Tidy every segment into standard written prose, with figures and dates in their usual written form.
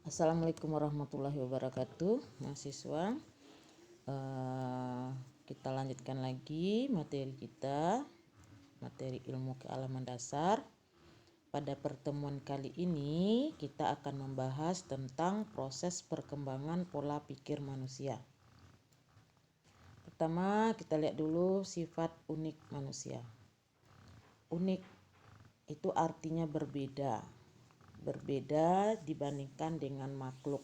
Assalamualaikum warahmatullahi wabarakatuh, mahasiswa. Kita lanjutkan lagi materi kita, materi ilmu kealaman dasar. Pada pertemuan kali ini kita akan membahas tentang proses perkembangan pola pikir manusia. Pertama, kita lihat dulu sifat unik manusia. Unik itu artinya berbeda dibandingkan dengan makhluk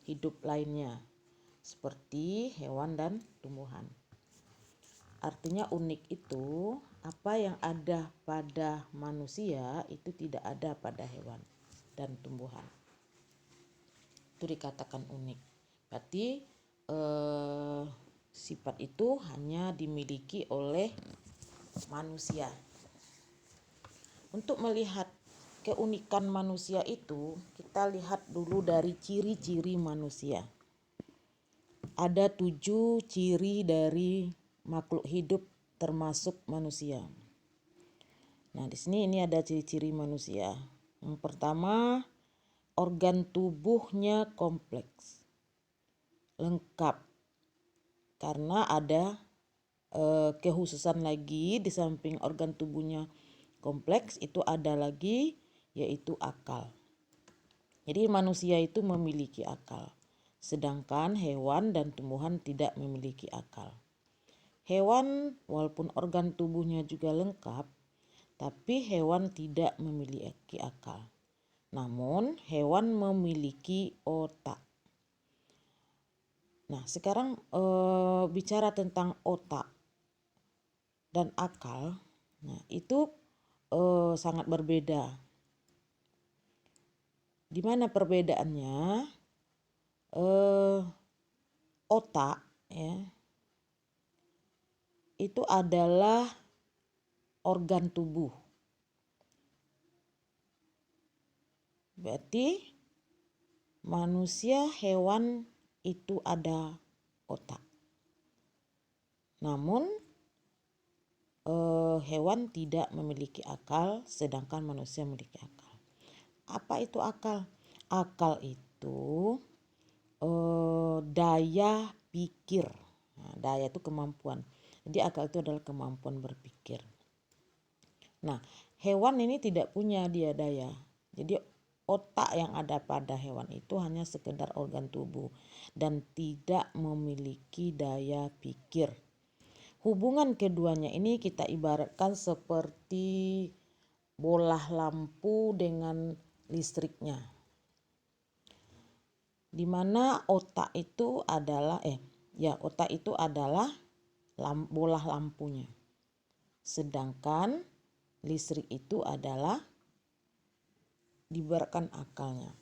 hidup lainnya seperti hewan dan tumbuhan. Artinya unik itu apa yang ada pada manusia itu tidak ada pada hewan dan tumbuhan. Itu dikatakan unik. Berarti sifat itu hanya dimiliki oleh manusia. Untuk melihat keunikan manusia itu, kita lihat dulu dari ciri-ciri manusia. Ada 7 ciri dari makhluk hidup termasuk manusia. Nah, di sini ini ada ciri-ciri manusia. Yang pertama, organ tubuhnya kompleks, lengkap. Karena ada kekhususan lagi di samping organ tubuhnya kompleks itu ada lagi yaitu akal. Jadi manusia itu memiliki akal, sedangkan hewan dan tumbuhan tidak memiliki akal. Hewan walaupun organ tubuhnya juga lengkap, tapi hewan tidak memiliki akal. Namun hewan memiliki otak. Nah, sekarang bicara tentang otak dan akal, nah itu sangat berbeda. Di mana perbedaannya? Otak ya, itu adalah organ tubuh. Berarti manusia, hewan itu ada otak. Namun hewan tidak memiliki akal, sedangkan manusia memiliki akal. Apa itu akal? Akal itu daya pikir. Nah, daya itu kemampuan. Jadi akal itu adalah kemampuan berpikir. Nah, hewan ini tidak punya dia daya. Jadi otak yang ada pada hewan itu hanya sekedar organ tubuh dan tidak memiliki daya pikir. Hubungan keduanya ini kita ibaratkan seperti bola lampu dengan listriknya. Di mana otak itu adalah bola lampunya. Sedangkan listrik itu adalah diibaratkan akalnya.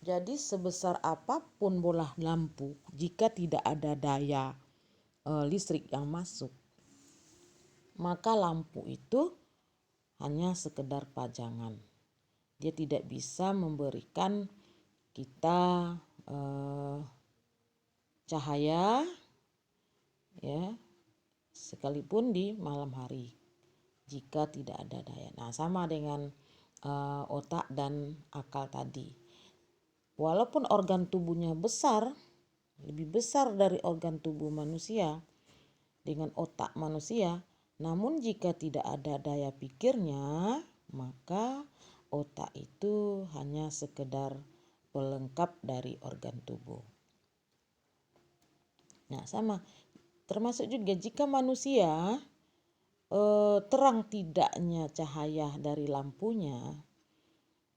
Jadi sebesar apapun bola lampu, jika tidak ada daya listrik yang masuk, maka lampu itu hanya sekedar pajangan. Dia tidak bisa memberikan kita cahaya ya, sekalipun di malam hari jika tidak ada daya. Nah, sama dengan otak dan akal tadi. Walaupun organ tubuhnya besar, lebih besar dari organ tubuh manusia dengan otak manusia, namun jika tidak ada daya pikirnya, maka otak itu hanya sekedar pelengkap dari organ tubuh. Nah, sama termasuk juga jika manusia terang tidaknya cahaya dari lampunya,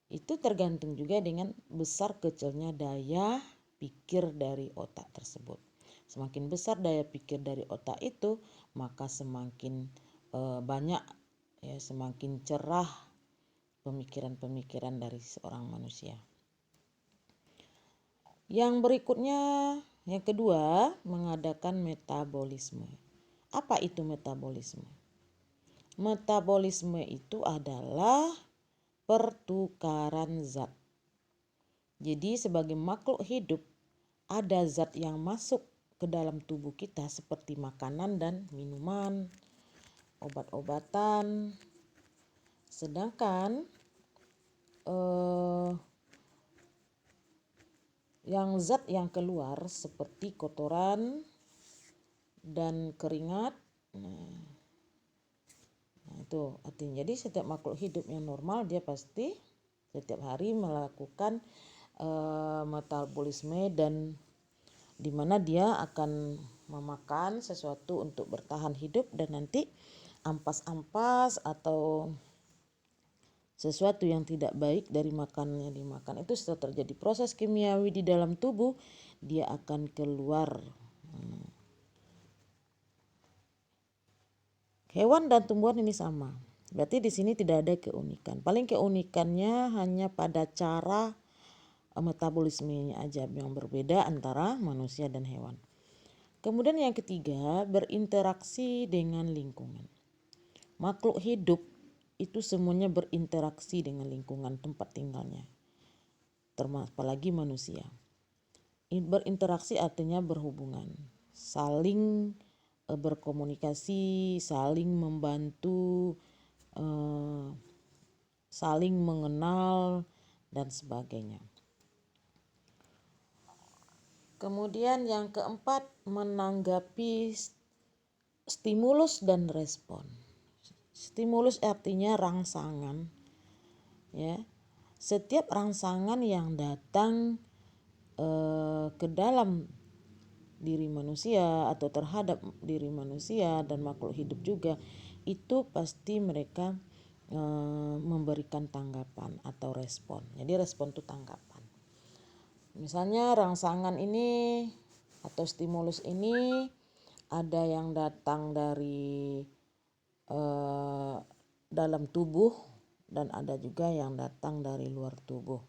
itu tergantung juga dengan besar kecilnya daya pikir dari otak tersebut. Semakin besar daya pikir dari otak itu, maka semakin banyak ya, semakin cerah pemikiran-pemikiran dari seorang manusia. Yang berikutnya, yang kedua, mengadakan metabolisme. Apa itu metabolisme? Metabolisme itu adalah pertukaran zat. Jadi sebagai makhluk hidup, ada zat yang masuk ke dalam tubuh kita seperti makanan dan minuman, obat-obatan. Sedangkan zat yang keluar seperti kotoran dan keringat. Nah, itu artinya jadi setiap makhluk hidup yang normal dia pasti setiap hari melakukan metabolisme, dan di mana dia akan memakan sesuatu untuk bertahan hidup, dan nanti ampas-ampas atau sesuatu yang tidak baik dari makannya dimakan itu setelah terjadi proses kimiawi di dalam tubuh dia akan keluar. Hewan dan tumbuhan ini sama. Berarti di sini tidak ada keunikan. Paling keunikannya hanya pada cara metabolismenya aja yang berbeda antara manusia dan hewan. Kemudian yang ketiga, berinteraksi dengan lingkungan. Makhluk hidup itu semuanya berinteraksi dengan lingkungan tempat tinggalnya, termasuk apalagi manusia. Berinteraksi artinya berhubungan, saling berkomunikasi, saling membantu, saling mengenal, dan sebagainya. Kemudian yang keempat, menanggapi stimulus dan respon. Stimulus artinya rangsangan, ya. Setiap rangsangan yang datang ke dalam diri manusia atau terhadap diri manusia dan makhluk hidup juga, itu pasti mereka memberikan tanggapan atau respon. Jadi respon itu tanggapan. Misalnya rangsangan ini atau stimulus ini ada yang datang dari dalam tubuh dan ada juga yang datang dari luar tubuh.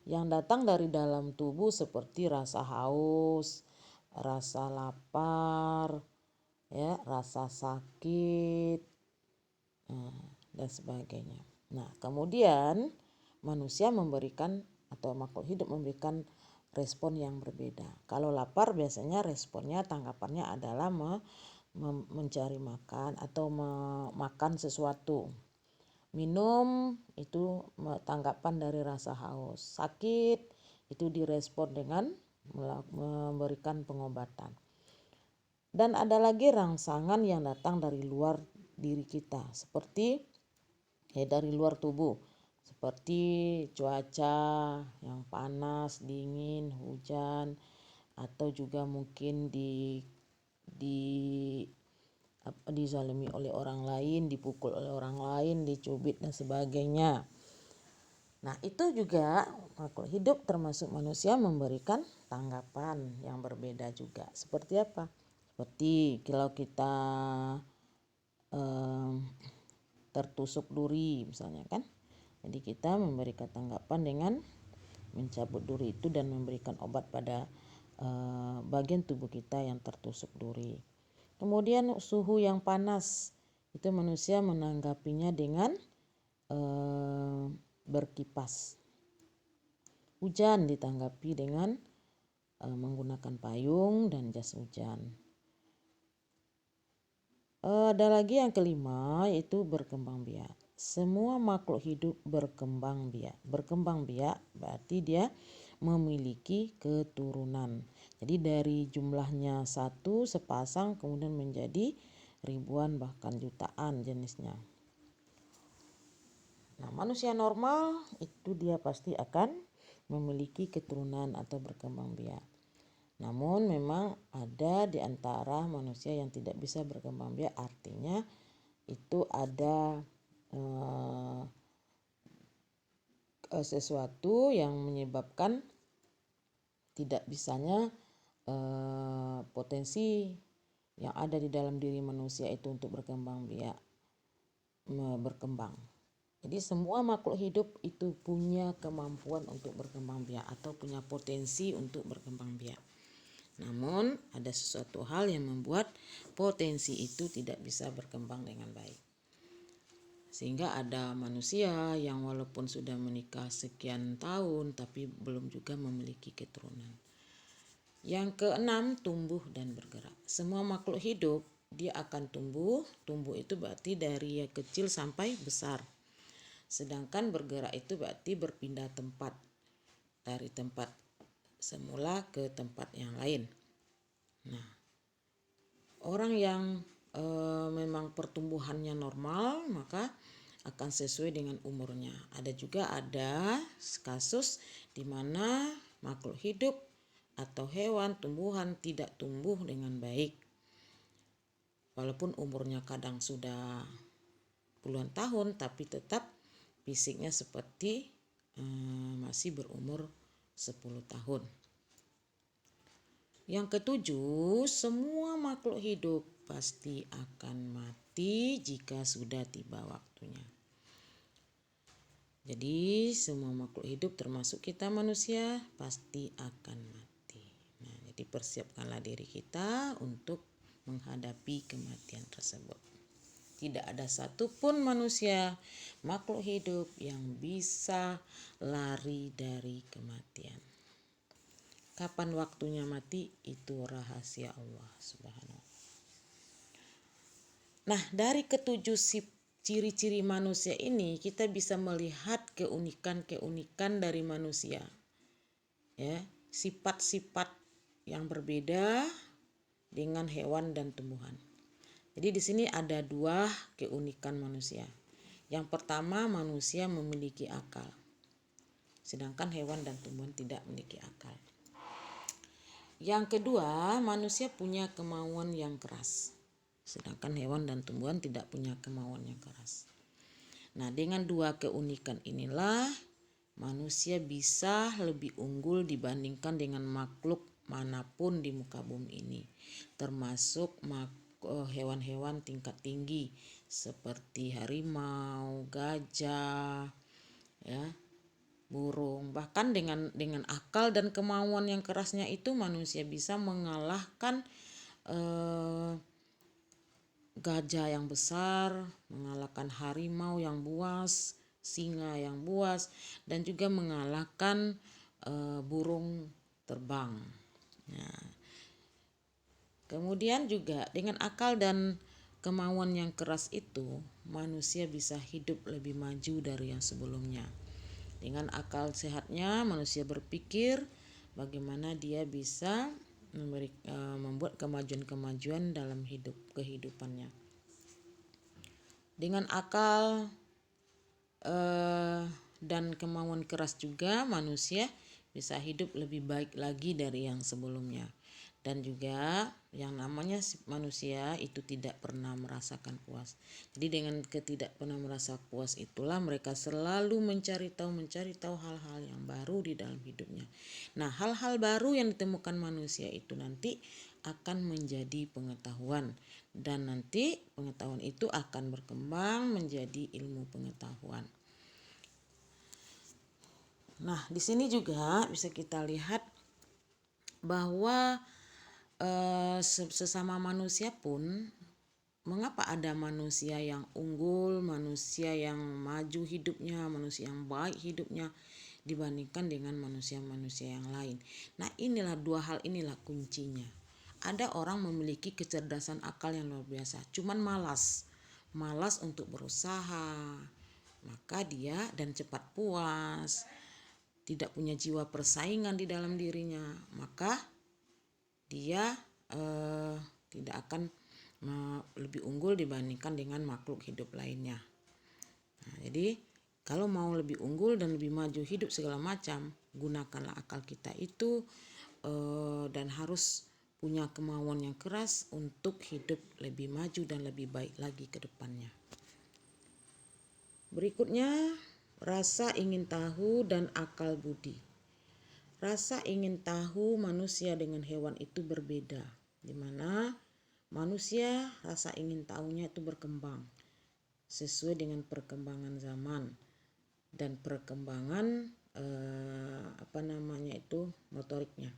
Yang datang dari dalam tubuh seperti rasa haus, rasa lapar, ya, rasa sakit, dan sebagainya. Nah, kemudian manusia memberikan atau makhluk hidup memberikan respon yang berbeda. Kalau lapar biasanya responnya, tanggapannya adalah mencari makan atau makan sesuatu. Minum itu tanggapan dari rasa haus. Sakit itu direspon dengan memberikan pengobatan. Dan ada lagi rangsangan yang datang dari luar diri kita, seperti dari luar tubuh, seperti cuaca yang panas, dingin, hujan, atau juga mungkin dizalimi oleh orang lain, dipukul oleh orang lain, dicubit dan sebagainya. Nah, itu juga makhluk hidup termasuk manusia memberikan tanggapan yang berbeda juga. Seperti apa? Seperti kalau kita tertusuk duri misalnya kan. Jadi kita memberikan tanggapan dengan mencabut duri itu dan memberikan obat pada bagian tubuh kita yang tertusuk duri. Kemudian suhu yang panas itu manusia menanggapinya dengan berkipas. Hujan ditanggapi dengan menggunakan payung dan jas hujan. Ada lagi yang kelima, yaitu berkembang biak. Semua makhluk hidup berkembang biak. Berkembang biak berarti dia memiliki keturunan. Jadi dari jumlahnya satu sepasang kemudian menjadi ribuan bahkan jutaan jenisnya. Nah, manusia normal itu dia pasti akan memiliki keturunan atau berkembang biak. Namun memang ada di antara manusia yang tidak bisa berkembang biak, artinya itu ada sesuatu yang menyebabkan tidak bisanya potensi yang ada di dalam diri manusia itu untuk berkembang biak berkembang. Jadi semua makhluk hidup itu punya kemampuan untuk berkembang biak atau punya potensi untuk berkembang biak. Namun ada sesuatu hal yang membuat potensi itu tidak bisa berkembang dengan baik. Sehingga ada manusia yang walaupun sudah menikah sekian tahun tapi belum juga memiliki keturunan. Yang keenam, tumbuh dan bergerak. Semua makhluk hidup dia akan tumbuh. Tumbuh itu berarti dari yang kecil sampai besar. Sedangkan bergerak itu berarti berpindah tempat dari tempat semula ke tempat yang lain. Nah, orang yang memang pertumbuhannya normal maka akan sesuai dengan umurnya. Ada kasus di mana makhluk hidup atau hewan, tumbuhan tidak tumbuh dengan baik. Walaupun umurnya kadang sudah puluhan tahun, tapi tetap fisiknya seperti masih berumur 10 tahun. Yang ketujuh, semua makhluk hidup pasti akan mati jika sudah tiba waktunya. Jadi semua makhluk hidup termasuk kita manusia pasti akan mati. Nah, jadi persiapkanlah diri kita untuk menghadapi kematian tersebut. Tidak ada satupun manusia, makhluk hidup yang bisa lari dari kematian. Kapan waktunya mati itu rahasia Allah Subhanahu. Nah, dari ketujuh ciri-ciri manusia ini kita bisa melihat keunikan-keunikan dari manusia. Ya, sifat-sifat yang berbeda dengan hewan dan tumbuhan. Jadi di sini ada 2 keunikan manusia. Yang pertama, manusia memiliki akal. Sedangkan hewan dan tumbuhan tidak memiliki akal. Yang kedua, manusia punya kemauan yang keras. Sedangkan hewan dan tumbuhan tidak punya kemauan yang keras. Nah, dengan 2 keunikan inilah manusia bisa lebih unggul dibandingkan dengan makhluk manapun di muka bumi ini. Termasuk hewan-hewan tingkat tinggi seperti harimau, gajah, ya, burung. Bahkan dengan akal dan kemauan yang kerasnya itu manusia bisa mengalahkan gajah yang besar, mengalahkan harimau yang buas, singa yang buas, dan juga mengalahkan burung terbang. Nah, kemudian juga dengan akal dan kemauan yang keras itu manusia bisa hidup lebih maju dari yang sebelumnya. Dengan akal sehatnya manusia berpikir bagaimana dia bisa membuat kemajuan-kemajuan dalam kehidupannya. Dengan akal dan kemauan keras juga manusia bisa hidup lebih baik lagi dari yang sebelumnya. Dan juga yang namanya manusia itu tidak pernah merasakan puas. Jadi dengan tidak pernah merasa puas itulah mereka selalu mencari tahu hal-hal yang baru di dalam hidupnya. Nah, hal-hal baru yang ditemukan manusia itu nanti akan menjadi pengetahuan. Dan nanti pengetahuan itu akan berkembang menjadi ilmu pengetahuan. Nah, di sini juga bisa kita lihat bahwa sesama manusia pun, mengapa ada manusia yang unggul, manusia yang maju hidupnya, manusia yang baik hidupnya dibandingkan dengan manusia-manusia yang lain. Nah, inilah 2 hal inilah kuncinya. Ada orang memiliki kecerdasan akal yang luar biasa, cuman malas untuk berusaha, maka dia dan cepat puas, tidak punya jiwa persaingan di dalam dirinya, maka dia tidak akan lebih unggul dibandingkan dengan makhluk hidup lainnya. Nah, jadi kalau mau lebih unggul dan lebih maju hidup segala macam, gunakanlah akal kita itu dan harus punya kemauan yang keras untuk hidup lebih maju dan lebih baik lagi ke depannya. Berikutnya, rasa ingin tahu dan akal budi. Rasa ingin tahu manusia dengan hewan itu berbeda, di mana manusia rasa ingin tahunya itu berkembang sesuai dengan perkembangan zaman dan perkembangan motoriknya.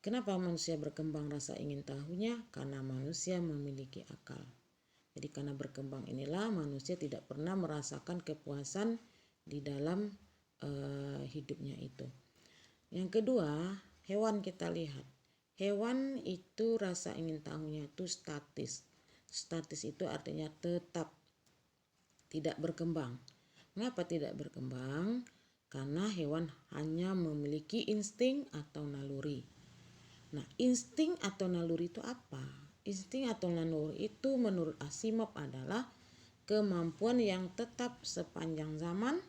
Kenapa manusia berkembang rasa ingin tahunya? Karena manusia memiliki akal. Jadi karena berkembang inilah manusia tidak pernah merasakan kepuasan di dalam hidupnya itu. Yang kedua, hewan kita lihat. Hewan itu rasa ingin tahunya itu statis. Statis itu artinya tetap tidak berkembang. Mengapa tidak berkembang? karena hewan hanya memiliki insting atau naluri. Nah, insting atau naluri itu apa? Insting atau naluri itu menurut Asimov adalah kemampuan yang tetap sepanjang zaman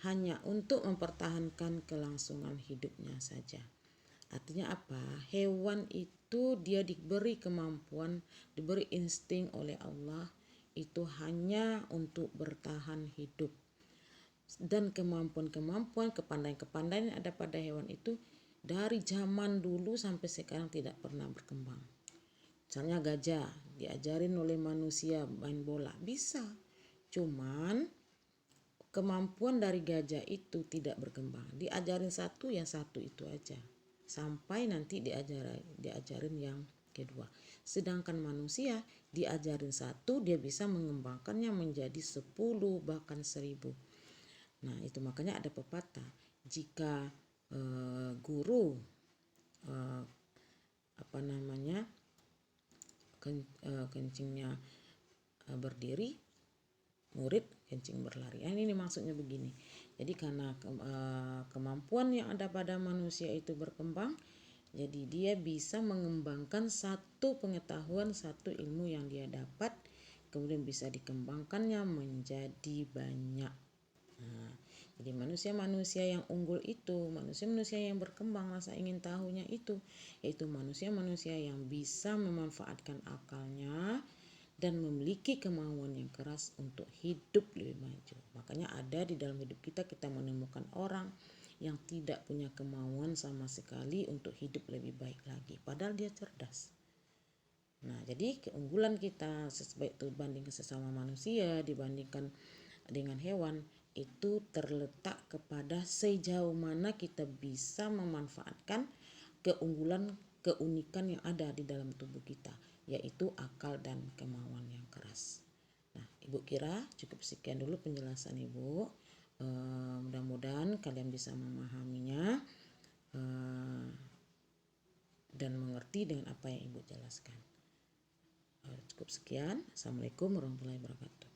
hanya untuk mempertahankan kelangsungan hidupnya saja. Artinya apa? Hewan itu dia diberi kemampuan, diberi insting oleh Allah itu hanya untuk bertahan hidup. Dan kemampuan-kemampuan, kepandaian-kepandaian yang ada pada hewan itu dari zaman dulu sampai sekarang tidak pernah berkembang. Misalnya gajah diajarin oleh manusia main bola, bisa. Cuman kemampuan dari gajah itu tidak berkembang. Diajarin satu, yang satu itu aja. Sampai nanti diajarin yang kedua. Sedangkan manusia diajarin satu, dia bisa mengembangkannya menjadi 10 bahkan 1000. Nah, itu makanya ada pepatah, jika guru kencingnya berdiri, murid kencing berlari. Ini maksudnya begini. Jadi karena kemampuan yang ada pada manusia itu berkembang, jadi dia bisa mengembangkan satu pengetahuan, satu ilmu yang dia dapat, kemudian bisa dikembangkannya menjadi banyak. Nah, jadi manusia-manusia yang unggul itu, manusia-manusia yang berkembang rasa ingin tahunya itu, yaitu manusia-manusia yang bisa memanfaatkan akalnya dan memiliki kemauan yang keras untuk hidup lebih maju. Makanya ada di dalam hidup kita menemukan orang yang tidak punya kemauan sama sekali untuk hidup lebih baik lagi, padahal dia cerdas. Nah, jadi keunggulan kita sebaik itu dibandingkan sesama manusia, dibandingkan dengan hewan, itu terletak kepada sejauh mana kita bisa memanfaatkan keunggulan, keunikan yang ada di dalam tubuh kita, yaitu akal dan kemauan yang keras. Nah, Ibu kira cukup sekian dulu penjelasan Ibu. Mudah-mudahan kalian bisa memahaminya dan mengerti dengan apa yang Ibu jelaskan. Cukup sekian. Assalamualaikum warahmatullahi wabarakatuh.